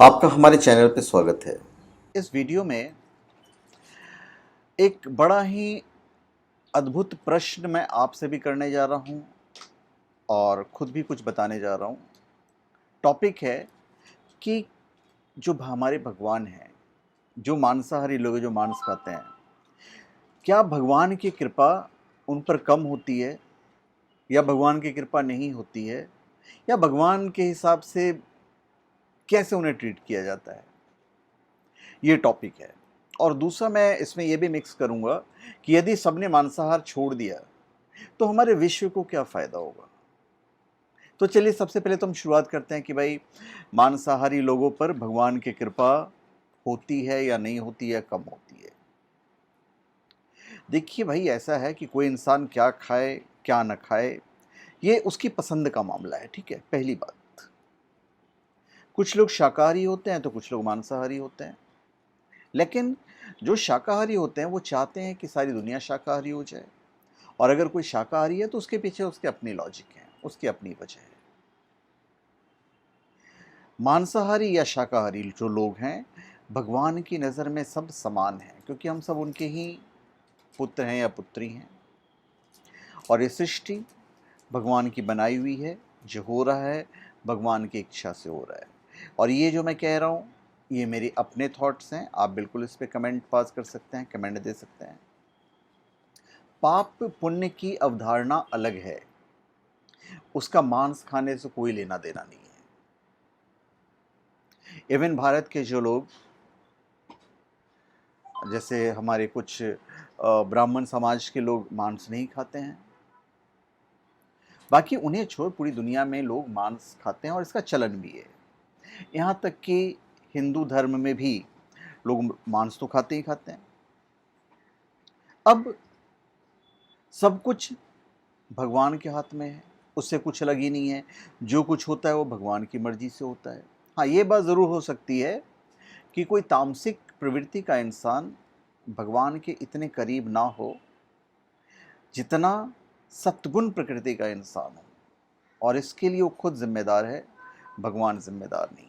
आपका हमारे चैनल पे स्वागत है। इस वीडियो में एक बड़ा ही अद्भुत प्रश्न मैं आपसे भी करने जा रहा हूं और खुद भी कुछ बताने जा रहा हूं। टॉपिक है कि जो हमारे भगवान हैं, जो मांसाहारी लोग हैं, जो मांस खाते हैं, क्या भगवान की कृपा उन पर कम होती है या भगवान की कृपा नहीं होती है, या भगवान के हिसाब से कैसे उन्हें ट्रीट किया जाता है, ये टॉपिक है। और दूसरा मैं इसमें यह भी मिक्स करूंगा कि यदि सबने मांसाहार छोड़ दिया तो हमारे विश्व को क्या फ़ायदा होगा। तो चलिए सबसे पहले तो हम शुरुआत करते हैं कि भाई मांसाहारी लोगों पर भगवान की कृपा होती है या नहीं होती है, कम होती है। देखिए भाई, ऐसा है कि कोई इंसान क्या खाए क्या ना खाए, ये उसकी पसंद का मामला है, ठीक है। पहली बात, कुछ लोग शाकाहारी होते हैं तो कुछ लोग मांसाहारी होते हैं, लेकिन जो शाकाहारी होते हैं वो चाहते हैं कि सारी दुनिया शाकाहारी हो जाए, और अगर कोई शाकाहारी है तो उसके पीछे उसके अपनी लॉजिक है, उसकी अपनी वजह है। मांसाहारी या शाकाहारी जो लोग हैं, भगवान की नज़र में सब समान हैं, क्योंकि हम सब उनके ही पुत्र हैं या पुत्री हैं। और ये सृष्टि भगवान की बनाई हुई है, जो हो रहा है भगवान की इच्छा से हो रहा है। और ये जो मैं कह रहा हूँ, ये मेरे अपने थॉट्स हैं, आप बिल्कुल इस पर कमेंट पास कर सकते हैं, कमेंट दे सकते हैं। पाप पुण्य की अवधारणा अलग है, उसका मांस खाने से कोई लेना देना नहीं है। इवन भारत के जो लोग, जैसे हमारे कुछ ब्राह्मण समाज के लोग मांस नहीं खाते हैं, बाकी उन्हें छोड़ पूरी दुनिया में लोग मांस खाते हैं और इसका चलन भी है। यहाँ तक कि हिंदू धर्म में भी लोग मांस तो खाते ही खाते हैं। अब सब कुछ भगवान के हाथ में है, उससे कुछ अलग ही नहीं है। जो कुछ होता है वो भगवान की मर्जी से होता है। हाँ, ये बात ज़रूर हो सकती है कि कोई तामसिक प्रवृत्ति का इंसान भगवान के इतने करीब ना हो जितना सत्गुण प्रकृति का इंसान हो, और इसके लिए वो खुद जिम्मेदार है, भगवान जिम्मेदार नहीं है।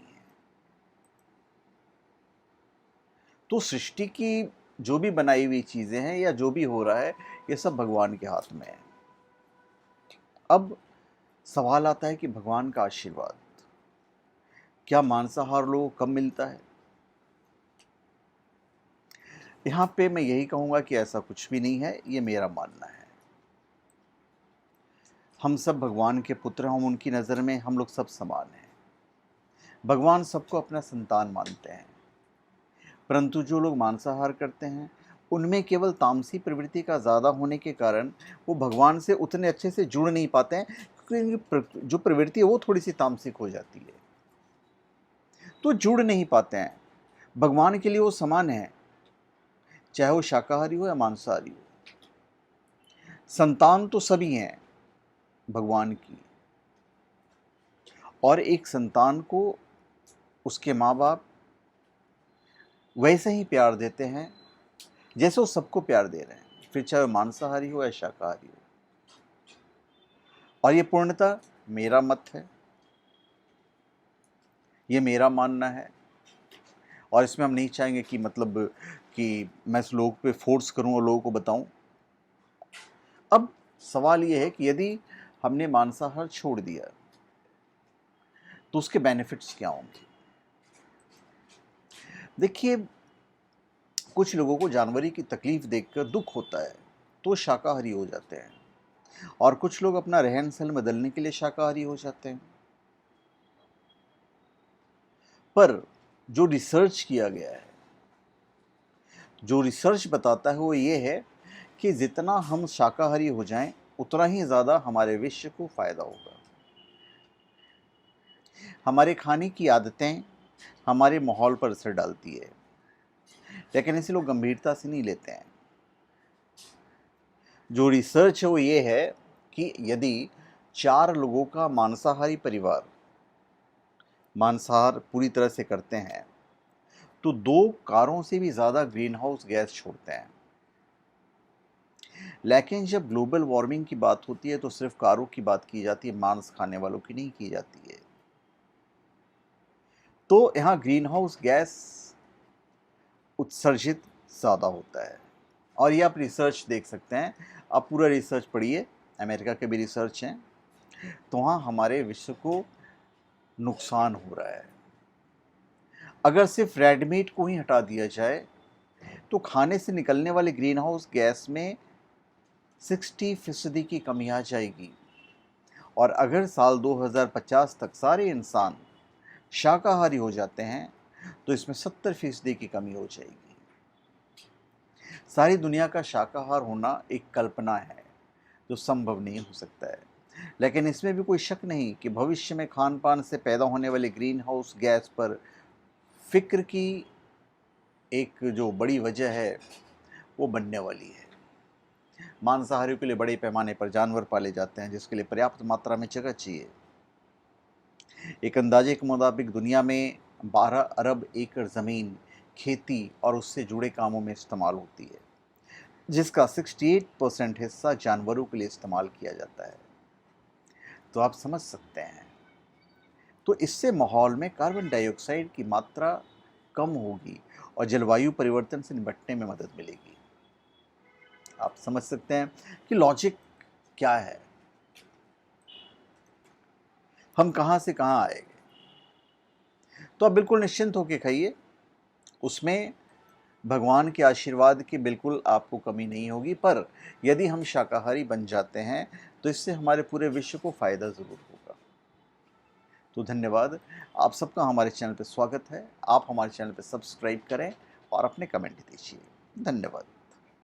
तो सृष्टि की जो भी बनाई हुई चीज़ें हैं या जो भी हो रहा है, ये सब भगवान के हाथ में है। अब सवाल आता है कि भगवान का आशीर्वाद क्या मांसाहार लोगों को कम मिलता है? यहाँ पे मैं यही कहूँगा कि ऐसा कुछ भी नहीं है, ये मेरा मानना है। हम सब भगवान के पुत्र हैं, हम उनकी नज़र में हम लोग सब समान हैं। भगवान सबको अपना संतान मानते हैं, परंतु जो लोग मांसाहार करते हैं उनमें केवल तामसी प्रवृत्ति का ज़्यादा होने के कारण वो भगवान से उतने अच्छे से जुड़ नहीं पाते हैं, क्योंकि इनकी जो प्रवृत्ति है वो थोड़ी सी तामसिक हो जाती है, तो जुड़ नहीं पाते हैं। भगवान के लिए वो समान है, चाहे वो शाकाहारी हो या मांसाहारी हो। संतान तो सभी हैं भगवान की, और एक संतान को उसके माँ बाप वैसे ही प्यार देते हैं जैसे वो सबको प्यार दे रहे हैं, फिर चाहे वो मांसाहारी हो या शाकाहारी हो। और ये पूर्णतः मेरा मत है, ये मेरा मानना है, और इसमें हम नहीं चाहेंगे कि मतलब कि मैं इस लोग पे फोर्स करूं और लोगों को बताऊं। अब सवाल ये है कि यदि हमने मांसाहार छोड़ दिया तो उसके बेनिफिट्स क्या होंगे। देखिए, कुछ लोगों को जानवरी की तकलीफ देखकर दुख होता है तो शाकाहारी हो जाते हैं, और कुछ लोग अपना रहन सहन बदलने के लिए शाकाहारी हो जाते हैं। पर जो रिसर्च किया गया है, जो रिसर्च बताता है वो ये है कि जितना हम शाकाहारी हो जाएं उतना ही ज़्यादा हमारे विश्व को फ़ायदा होगा। हमारे खाने की आदतें हमारे माहौल पर असर डालती है, लेकिन इसे लोग गंभीरता से नहीं लेते हैं। जो रिसर्च है वो ये है कि यदि 4 लोगों का मांसाहारी परिवार मांसाहार पूरी तरह से करते हैं तो 2 कारों से भी ज़्यादा ग्रीन हाउस गैस छोड़ते हैं। लेकिन जब ग्लोबल वार्मिंग की बात होती है तो सिर्फ कारों की बात की जाती है, मांस खाने वालों की नहीं की जाती है। तो यहाँ ग्रीन हाउस गैस उत्सर्जित ज़्यादा होता है। और ये आप रिसर्च देख सकते हैं, आप पूरा रिसर्च पढ़िए, अमेरिका के भी रिसर्च हैं, तो वहाँ हमारे विश्व को नुकसान हो रहा है। अगर सिर्फ रेड मीट को ही हटा दिया जाए तो खाने से निकलने वाले ग्रीन हाउस गैस में 60% की कमी आ जाएगी। और अगर साल 2050 तक सारे इंसान शाकाहारी हो जाते हैं तो इसमें 70% की कमी हो जाएगी। सारी दुनिया का शाकाहार होना एक कल्पना है जो संभव नहीं हो सकता है, लेकिन इसमें भी कोई शक नहीं कि भविष्य में खान पान से पैदा होने वाले ग्रीन हाउस गैस पर फिक्र की एक जो बड़ी वजह है वो बनने वाली है। मांसाहारियों के लिए बड़े पैमाने पर जानवर पाले जाते हैं जिसके लिए पर्याप्त मात्रा में जगह चाहिए। एक अंदाजे के मुताबिक दुनिया में 12 अरब एकड़ ज़मीन खेती और उससे जुड़े कामों में इस्तेमाल होती है, जिसका 68% हिस्सा जानवरों के लिए इस्तेमाल किया जाता है। तो आप समझ सकते हैं, तो इससे माहौल में कार्बन डाइऑक्साइड की मात्रा कम होगी और जलवायु परिवर्तन से निपटने में मदद मिलेगी। आप समझ सकते हैं कि लॉजिक क्या है, हम कहाँ से कहाँ आएंगे। तो आप बिल्कुल निश्चिंत होकर खाइए, उसमें भगवान के आशीर्वाद की बिल्कुल आपको कमी नहीं होगी। पर यदि हम शाकाहारी बन जाते हैं तो इससे हमारे पूरे विश्व को फ़ायदा ज़रूर होगा। तो धन्यवाद, आप सबका हमारे चैनल पर स्वागत है। आप हमारे चैनल पर सब्सक्राइब करें और अपने कमेंट दीजिए। धन्यवाद।